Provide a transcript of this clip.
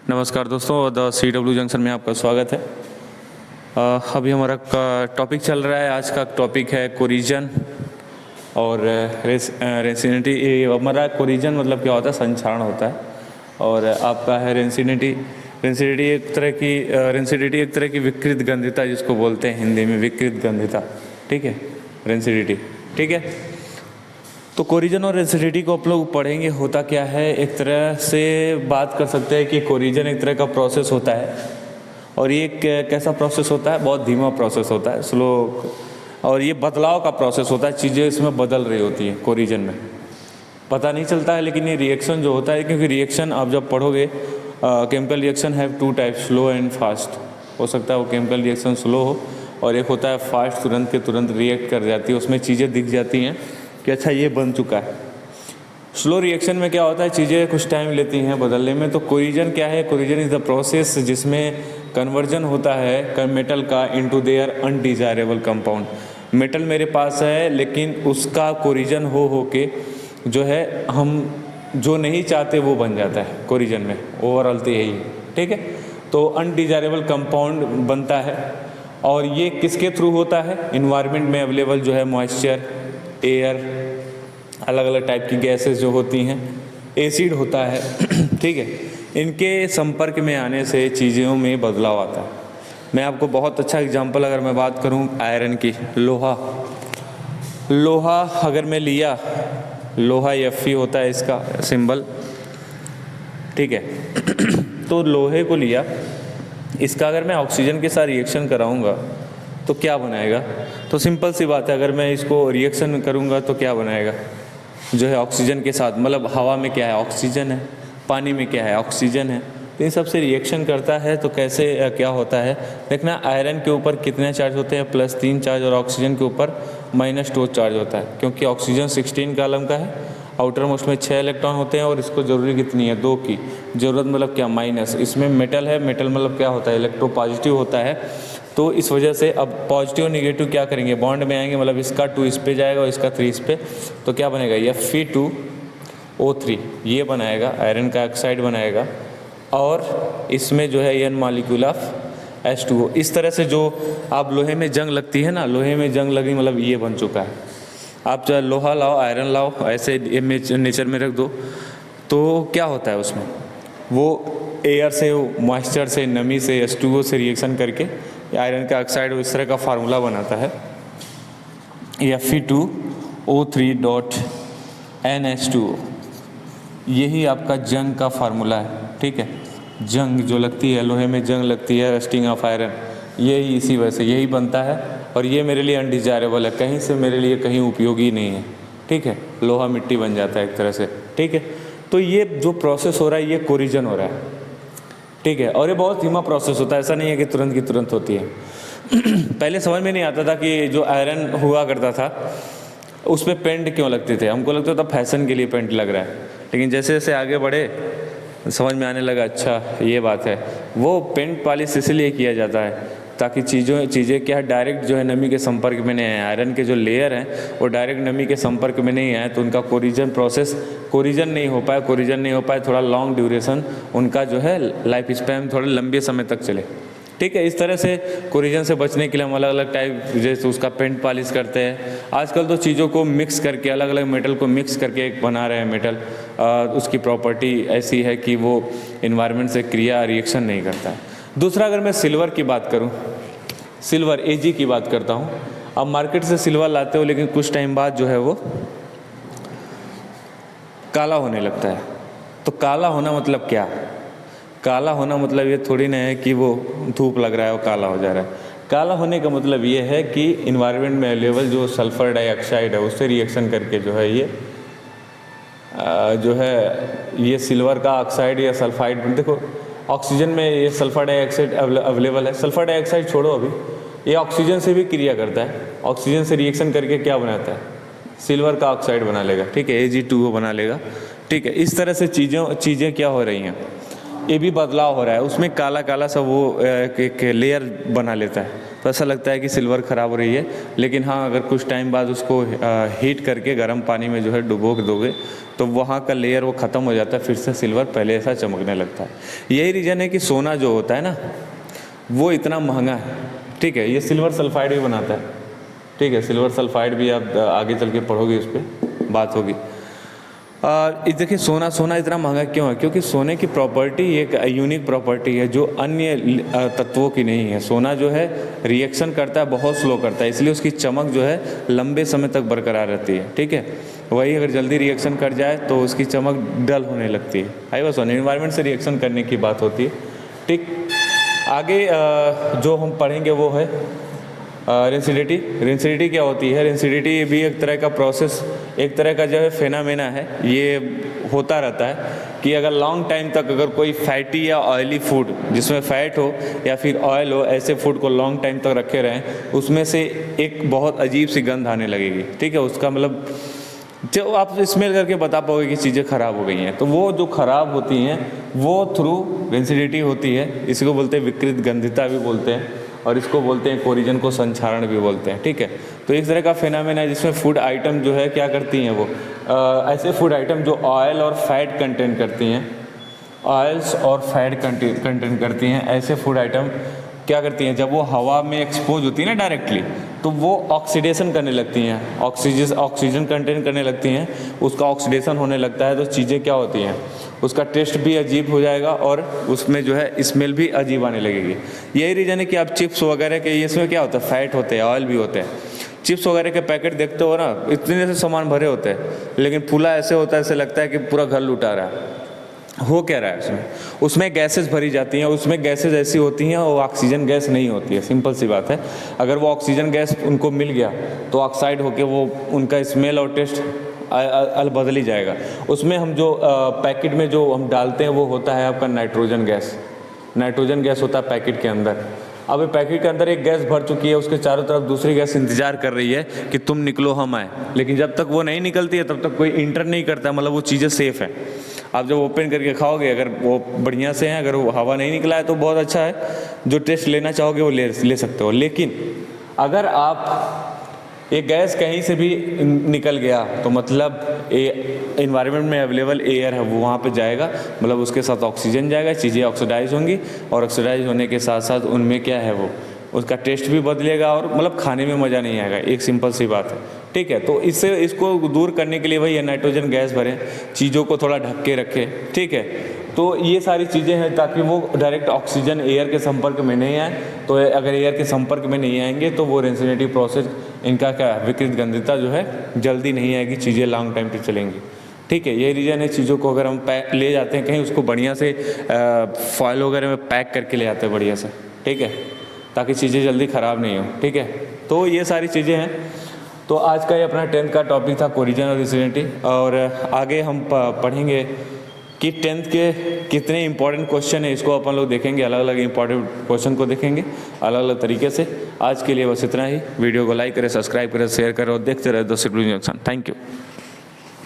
नमस्कार दोस्तों, the CW junction में आपका स्वागत है। अभी हमारा टॉपिक चल रहा है। आज का टॉपिक है कोरिजन और रेंसिडिटी। हमारा कोरिजन मतलब क्या होता है? संक्षारण होता है। और आपका है रेंसिडिटी। रेंसिडिटी एक तरह की विकृत गंधिता, जिसको बोलते हैं हिंदी में विकृत गंधिता। ठीक है, रेंसिडिटी। ठीक है, तो कोरिजन और रेंसिडिटी को आप लोग पढ़ेंगे। होता क्या है, एक तरह से बात कर सकते हैं कि कोरिजन एक तरह का प्रोसेस होता है। और ये कैसा प्रोसेस होता है? बहुत धीमा प्रोसेस होता है, स्लो। और ये बदलाव का प्रोसेस होता है, चीज़ें इसमें बदल रही होती हैं कोरिजन में, पता नहीं चलता है। लेकिन ये रिएक्शन जो होता है, क्योंकि रिएक्शन आप जब पढ़ोगे, chemical reaction have to type, slow and fast. हो सकता है वो केमिकल रिएक्शन स्लो हो, और एक होता है फास्ट, तुरंत के तुरंत रिएक्ट कर जाती है, उसमें चीज़ें दिख जाती हैं कि अच्छा ये बन चुका है। स्लो रिएक्शन में क्या होता है, चीज़ें कुछ टाइम लेती हैं बदलने में। तो कोरिजन क्या है? कोरिजन इज़ द प्रोसेस जिसमें कन्वर्जन होता है मेटल का into their undesirable compound. Metal मेरे पास है, लेकिन उसका कोरिजन हो के जो है हम जो नहीं चाहते वो बन जाता है कोरिजन में। ओवरऑल तो यही है। ठीक है, तो अनडिजायरेबल कंपाउंड बनता है। और ये किसके थ्रू होता है? इन्वायरमेंट में अवेलेबल जो है मॉइस्चर, एयर, अलग अलग टाइप की गैसेस जो होती हैं, एसिड होता है। ठीक है, इनके संपर्क में आने से चीज़ों में बदलाव आता है। मैं आपको बहुत अच्छा एग्जांपल अगर मैं बात करूं आयरन की, लोहा अगर मैं लिया, लोहा Fe होता है इसका सिंबल। ठीक है, तो लोहे को लिया, इसका अगर मैं ऑक्सीजन के साथ रिएक्शन कराऊंगा तो क्या बनाएगा? तो सिंपल सी बात है, अगर मैं इसको रिएक्शन करूंगा तो क्या बनाएगा? जो है ऑक्सीजन के साथ, मतलब हवा में क्या है? ऑक्सीजन है। पानी में क्या है? ऑक्सीजन है। तो इन सब से रिएक्शन करता है। तो कैसे क्या होता है देखना, आयरन के ऊपर कितने चार्ज होते हैं? +3 चार्ज, और ऑक्सीजन के ऊपर -2 चार्ज होता है। क्योंकि ऑक्सीजन 16 कॉलम का है, आउटर मोस्ट में 6 इलेक्ट्रॉन होते हैं, और इसको ज़रूरी कितनी है? 2 की ज़रूरत। मतलब क्या? माइनस। इसमें मेटल है, मेटल मतलब क्या होता है? इलेक्ट्रोपॉजिटिव होता है। तो इस वजह से अब पॉजिटिव और निगेटिव क्या करेंगे? बॉन्ड में आएंगे, मतलब इसका 2 इस पे जाएगा और इसका 3 इस पे। तो क्या बनेगा? Fe2O3 ये बनाएगा, आयरन का ऑक्साइड बनाएगा। और इसमें जो है N मॉलिक्यूल ऑफ H2O। इस तरह से जो आप लोहे में जंग लगती है ना, लोहे में जंग लगी मतलब ये बन चुका है। आप चाहे लोहा लाओ, आयरन लाओ, ऐसे नेचर में रख दो, तो क्या होता है उसमें? वो एयर से, मॉइस्चर से, नमी से, H2O से रिएक्शन करके आयरन का ऑक्साइड इस तरह का फार्मूला बनाता है, Fe2O3.NH2O। यही आपका जंग का फार्मूला है। ठीक है, जंग जो लगती है, लोहे में जंग लगती है, रस्टिंग ऑफ आयरन, यही इसी वजह से यही बनता है। और ये मेरे लिए अनडिजायरेबल है, कहीं से मेरे लिए कहीं उपयोगी नहीं है। ठीक है, लोहा मिट्टी बन जाता है एक तरह से। ठीक है, तो ये जो प्रोसेस हो रहा है ये कोरिजन हो रहा है। ठीक है, और ये बहुत धीमा प्रोसेस होता है, ऐसा नहीं है कि तुरंत की तुरंत होती है। पहले समझ में नहीं आता था कि जो आयरन हुआ करता था उस पर पेंट क्यों लगते थे। हमको लगता था फैशन के लिए पेंट लग रहा है, लेकिन जैसे जैसे आगे बढ़े समझ में आने लगा, अच्छा ये बात है। वो पेंट पॉलिश इसलिए किया जाता है ताकि चीज़ें क्या डायरेक्ट जो है नमी के संपर्क में नहीं आए। आयरन के जो लेयर हैं वो डायरेक्ट नमी के संपर्क में नहीं आए, तो उनका कोरिजन नहीं हो पाए, थोड़ा लॉन्ग ड्यूरेशन उनका जो है लाइफ स्पैन थोड़े लंबे समय तक चले। ठीक है, इस तरह से कोरिजन से बचने के लिए हम अलग अलग टाइप, जैसे उसका पेंट पॉलिश करते हैं। आजकल तो चीज़ों को मिक्स करके, अलग अलग मेटल को मिक्स करके एक बना रहे हैं मेटल। उसकी प्रॉपर्टी ऐसी है कि वो इन्वायरमेंट से रिएक्शन नहीं करता है। दूसरा, अगर मैं सिल्वर की बात करूं, सिल्वर Ag की बात करता हूं। अब मार्केट से सिल्वर लाते हो, लेकिन कुछ टाइम बाद जो है वो काला होने लगता है। तो काला होना मतलब क्या? काला होना मतलब ये थोड़ी ना है कि वो धूप लग रहा है वो काला हो जा रहा है। काला होने का मतलब ये है कि इन्वायरमेंट में अवेलेबल जो सल्फर डाइऑक्साइड है उससे रिएक्शन करके जो है ये सिल्वर का ऑक्साइड या सल्फाइड। देखो ऑक्सीजन में ये सल्फर डाइऑक्साइड अवेलेबल है। सल्फर डाइऑक्साइड छोड़ो, अभी ये ऑक्सीजन से भी क्रिया करता है। ऑक्सीजन से रिएक्शन करके क्या बनाता है? सिल्वर का ऑक्साइड बना लेगा। ठीक है, Ag2O बना लेगा। ठीक है, इस तरह से चीज़ें क्या हो रही हैं, ये भी बदलाव हो रहा है। उसमें काला काला सा वो एक लेयर बना लेता है। तो ऐसा लगता है कि सिल्वर ख़राब हो रही है। लेकिन हाँ, अगर कुछ टाइम बाद उसको हीट करके गर्म पानी में जो है डुबो दोगे तो वहाँ का लेयर वो ख़त्म हो जाता है, फिर से सिल्वर पहले ऐसा चमकने लगता है। यही रीज़न है कि सोना जो होता है ना वो इतना महंगा है। ठीक है, ये सिल्वर सल्फाइड भी बनाता है। ठीक है, सिल्वर सल्फाइड भी आप आगे चल के पढ़ोगे, उस पर बात होगी। देखिए सोना इतना महंगा क्यों है? क्योंकि सोने की प्रॉपर्टी एक यूनिक प्रॉपर्टी है जो अन्य तत्वों की नहीं है। सोना जो है रिएक्शन करता है, बहुत स्लो करता है, इसलिए उसकी चमक जो है लंबे समय तक बरकरार रहती है। ठीक है, वही अगर जल्दी रिएक्शन कर जाए तो उसकी चमक डल होने लगती है। आई बस एनवायरनमेंट से रिएक्शन करने की बात होती है। ठीक, आगे जो हम पढ़ेंगे वो है रेंसिडिटी। रेंसिडिटी क्या होती है? रेंसिडिटी भी एक तरह का प्रोसेस, एक तरह का जो है फेनामेना है। ये होता रहता है कि अगर लॉन्ग टाइम तक अगर कोई फैटी या ऑयली फूड जिसमें फ़ैट हो या फिर ऑयल हो, ऐसे फूड को लॉन्ग टाइम तक रखे रहें, उसमें से एक बहुत अजीब सी गंध आने लगेगी। ठीक है, उसका मतलब जो आप स्मेल करके बता पाओगे कि चीज़ें ख़राब हो गई हैं। तो वो जो ख़राब होती हैं वो थ्रू रेंसिडिटी होती है। इसको बोलते हैं विकृत गंधिता भी बोलते हैं, और इसको बोलते हैं कोरिजन को संक्षारण भी बोलते हैं। ठीक है, तो एक तरह का फेनामेना है जिसमें फूड आइटम जो है क्या करती हैं, वो ऐसे फूड आइटम जो ऑयल और फैट कंटेंट करती हैं, ऑयल्स और फैट कंटेंट करती हैं, ऐसे फूड आइटम क्या करती हैं, जब वो हवा में एक्सपोज होती है ना डायरेक्टली, तो वो ऑक्सीडेशन करने लगती हैं, ऑक्सीजन कंटेंट करने लगती हैं, उसका ऑक्सीडेशन होने लगता है। तो चीज़ें क्या होती हैं, उसका टेस्ट भी अजीब हो जाएगा और उसमें जो है स्मेल भी अजीब आने लगेगी। यही रीज़न है कि आप चिप्स वगैरह के, इसमें क्या होता है, फैट होते हैं, ऑयल भी होते हैं। चिप्स वगैरह के पैकेट देखते हो ना, इतने से सामान भरे होते हैं, लेकिन फूला ऐसे होता है, ऐसे लगता है कि पूरा घर लुटा रहा है। हो क्या रहा है उसमें गैसेस भरी जाती हैं, उसमें गैसेस ऐसी होती हैं वो ऑक्सीजन गैस नहीं होती है। सिंपल सी बात है, अगर वो ऑक्सीजन गैस उनको मिल गया तो ऑक्साइड होके वो उनका स्मेल और टेस्ट बदल ही जाएगा। उसमें हम जो पैकेट में जो हम डालते हैं वो होता है आपका नाइट्रोजन गैस। नाइट्रोजन गैस होता है पैकेट के अंदर। अब पैकेट के अंदर एक गैस भर चुकी है, उसके चारों तरफ दूसरी गैस इंतजार कर रही है कि तुम निकलो हम आए, लेकिन जब तक वो नहीं निकलती है तब तक कोई इंटर नहीं करता, मतलब वो चीज़ें सेफ़ हैं। आप जब ओपन करके खाओगे, अगर वो बढ़िया से हैं, अगर वो हवा नहीं निकला है तो बहुत अच्छा है, जो टेस्ट लेना चाहोगे वो ले सकते हो। लेकिन अगर आप एक गैस कहीं से भी निकल गया तो मतलब एनवायरनमेंट में अवेलेबल एयर है वो वहाँ पे जाएगा, मतलब उसके साथ ऑक्सीजन जाएगा, चीज़ें ऑक्सीडाइज होंगी, और ऑक्सीडाइज होने के साथ साथ उनमें क्या है, वो उसका टेस्ट भी बदलेगा और मतलब खाने में मज़ा नहीं आएगा। एक सिंपल सी बात है। ठीक है, तो इसको दूर करने के लिए वही नाइट्रोजन गैस भरें, चीज़ों को थोड़ा ढक के रखें। ठीक है, तो ये सारी चीज़ें हैं ताकि वो डायरेक्ट ऑक्सीजन एयर के संपर्क में नहीं आए। तो अगर एयर के संपर्क में नहीं आएंगे तो वो रेंसिडिटी प्रोसेस, इनका क्या विकृत गंधिता जो है जल्दी नहीं आएगी, चीज़ें लॉन्ग टाइम पे चलेंगी। ठीक है, ये रीज़न है। चीज़ों को अगर हम ले जाते हैं कहीं, उसको बढ़िया से फॉयल वगैरह में पैक करके ले आते हैं बढ़िया से। ठीक है, ताकि चीज़ें जल्दी ख़राब नहीं हो। ठीक है, तो ये सारी चीज़ें हैं। तो आज का ये अपना 10th का टॉपिक था कोरिजन और रेंसिडिटी, और आगे हम पढ़ेंगे कि 10th के कितने इंपॉर्टेंट क्वेश्चन है, इसको अपन लोग देखेंगे, अलग अलग इंपॉर्टेंट क्वेश्चन को देखेंगे अलग अलग तरीके से। आज के लिए बस इतना ही। वीडियो को लाइक करें, सब्सक्राइब करें, शेयर करें और देखते रहे the CW junction. Thank you.